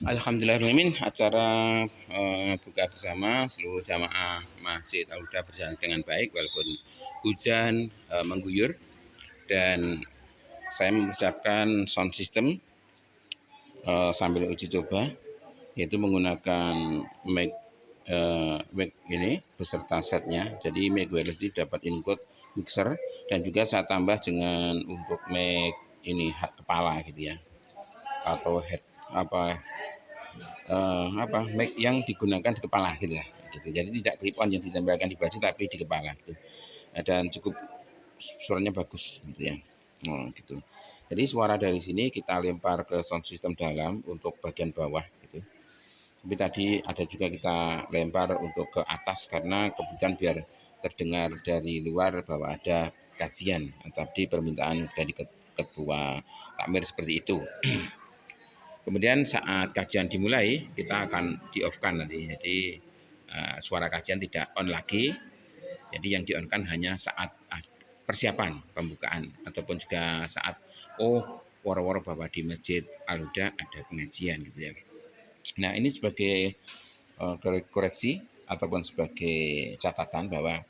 Alhamdulillahirrahmanirrahim, acara buka bersama seluruh jamaah Masjid Al-Huda berjalan dengan baik walaupun hujan mengguyur, dan saya mempersiapkan sound system sambil uji coba, yaitu menggunakan mic ini beserta setnya. Jadi mic wireless ini dapat input mixer, dan juga saya tambah dengan untuk mic ini kepala gitu ya, atau head mic yang digunakan di kepala gitu ya gitu. Jadi tidak clip on yang ditempelkan di baju tapi di kepala gitu. Dan cukup suaranya bagus gitu ya. Gitu. Jadi suara dari sini kita lempar ke sound system dalam untuk bagian bawah gitu. Tapi tadi ada juga kita lempar untuk ke atas karena kemudian biar terdengar dari luar bahwa ada kajian, tadi permintaan dari ketua takmir seperti itu. Kemudian saat kajian dimulai, kita akan di-off-kan nanti. Jadi suara kajian tidak on lagi. Jadi yang di-on-kan hanya saat persiapan pembukaan, ataupun juga saat woro-woro bahwa di Masjid Al-Huda ada pengajian gitu ya. Nah, ini sebagai koreksi ataupun sebagai catatan bahwa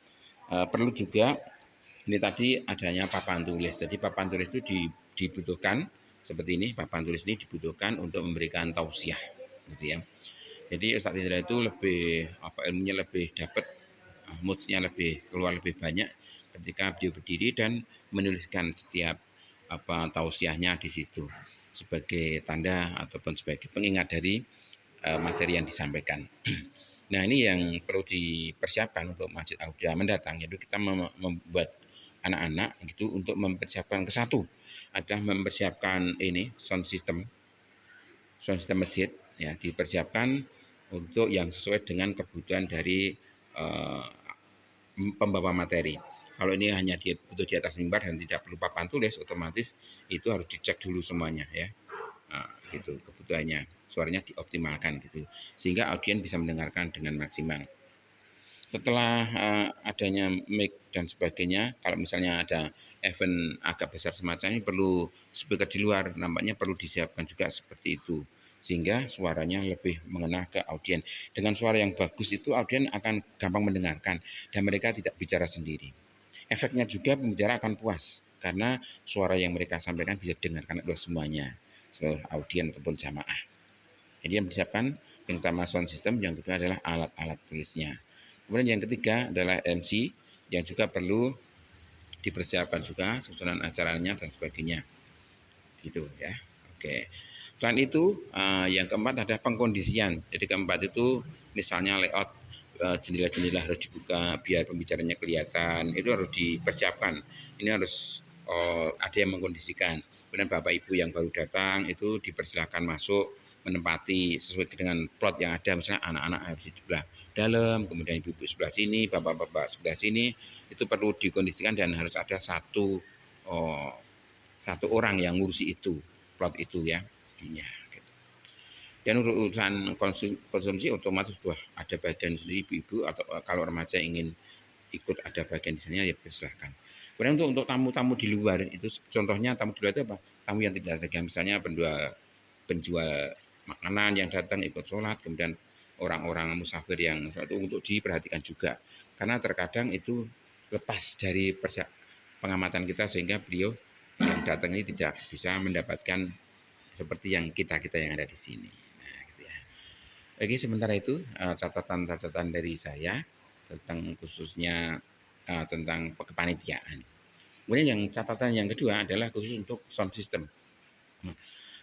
perlu juga ini tadi adanya papan tulis. Jadi papan tulis itu dibutuhkan seperti ini. Papan tulis ini dibutuhkan untuk memberikan tausiah, gitu ya. Jadi Ustadz Indra itu lebih ilmunya lebih dapat, moodsnya lebih keluar lebih banyak ketika beliau berdiri dan menuliskan setiap tausiahnya di situ sebagai tanda ataupun sebagai pengingat dari materi yang disampaikan. Nah, ini yang perlu dipersiapkan untuk Masjid Al-Huda mendatang, yaitu kita membuat anak-anak gitu untuk mempersiapkan ke satu adalah mempersiapkan ini sound system masjid ya, dipersiapkan untuk yang sesuai dengan kebutuhan dari pembawa materi. Kalau ini hanya butuh di atas mimbar dan tidak perlu papan tulis, otomatis itu harus dicek dulu semuanya ya. Nah, gitu kebutuhannya, suaranya dioptimalkan gitu sehingga audiens bisa mendengarkan dengan maksimal. Setelah adanya mic dan sebagainya, kalau misalnya ada event agak besar semacam ini perlu speaker di luar, nampaknya perlu disiapkan juga seperti itu sehingga suaranya lebih mengena ke audiens. Dengan suara yang bagus itu audiens akan gampang mendengarkan dan mereka tidak bicara sendiri. Efeknya juga pembicara akan puas karena suara yang mereka sampaikan bisa didengarkan oleh semuanya, seluruh audiens ataupun jamaah. Jadi yang disiapkan yang pertama sound system, yang kedua adalah alat-alat tulisnya. Kemudian yang ketiga adalah MC yang juga perlu dipersiapkan juga susunan acaranya dan sebagainya. Gitu ya. Oke. Selain itu yang keempat ada pengkondisian. Jadi keempat itu misalnya layout jendela-jendela harus dibuka biar pembicaranya kelihatan. Itu harus dipersiapkan. Ini harus ada yang mengkondisikan. Kemudian Bapak Ibu yang baru datang itu dipersilakan masuk menempati sesuai dengan plot yang ada, misalnya anak-anak harus di sebelah dalam, kemudian ibu-ibu sebelah sini, bapak-bapak sebelah sini, itu perlu dikondisikan dan harus ada satu orang yang ngurusi itu, plot itu ya. Ya gitu. Dan untuk urusan konsumsi otomatis ada bagian sendiri ibu-ibu, atau kalau remaja ingin ikut ada bagian di sana ya silahkan. Kemudian untuk tamu-tamu di luar itu, contohnya tamu di luar itu apa? Tamu yang tidak ada, misalnya penjual makanan yang datang ikut sholat, kemudian orang-orang musafir yang itu untuk diperhatikan juga, karena terkadang itu lepas dari pengamatan kita sehingga beliau yang datang ini tidak bisa mendapatkan seperti yang kita yang ada di sini. Nah, gitu ya. Oke, sementara itu catatan-catatan dari saya tentang khususnya tentang kepanitiaan. Kemudian yang catatan yang kedua adalah khusus untuk sound system.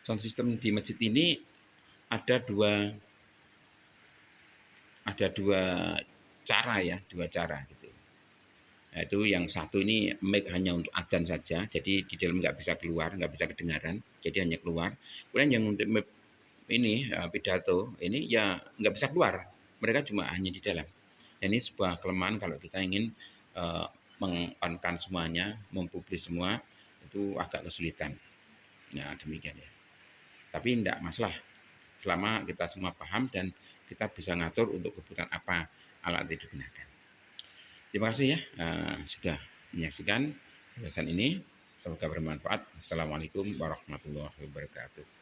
Sound system di masjid ini ada dua cara ya, dua cara gitu. Nah, itu yang satu ini mic hanya untuk adzan saja, jadi di dalam nggak bisa keluar, nggak bisa kedengaran, jadi hanya keluar. Kemudian yang untuk mic ini pidato ini ya nggak bisa keluar, mereka cuma hanya di dalam. Dan ini sebuah kelemahan kalau kita ingin meng-on-kan semuanya, mempublis semua, itu agak kesulitan. Nah, demikian ya. Tapi tidak masalah, selama kita semua paham dan kita bisa ngatur untuk kebutuhan apa alat itu digunakan. Terima kasih ya sudah menyaksikan ulasan ini. Semoga bermanfaat. Assalamualaikum warahmatullahi wabarakatuh.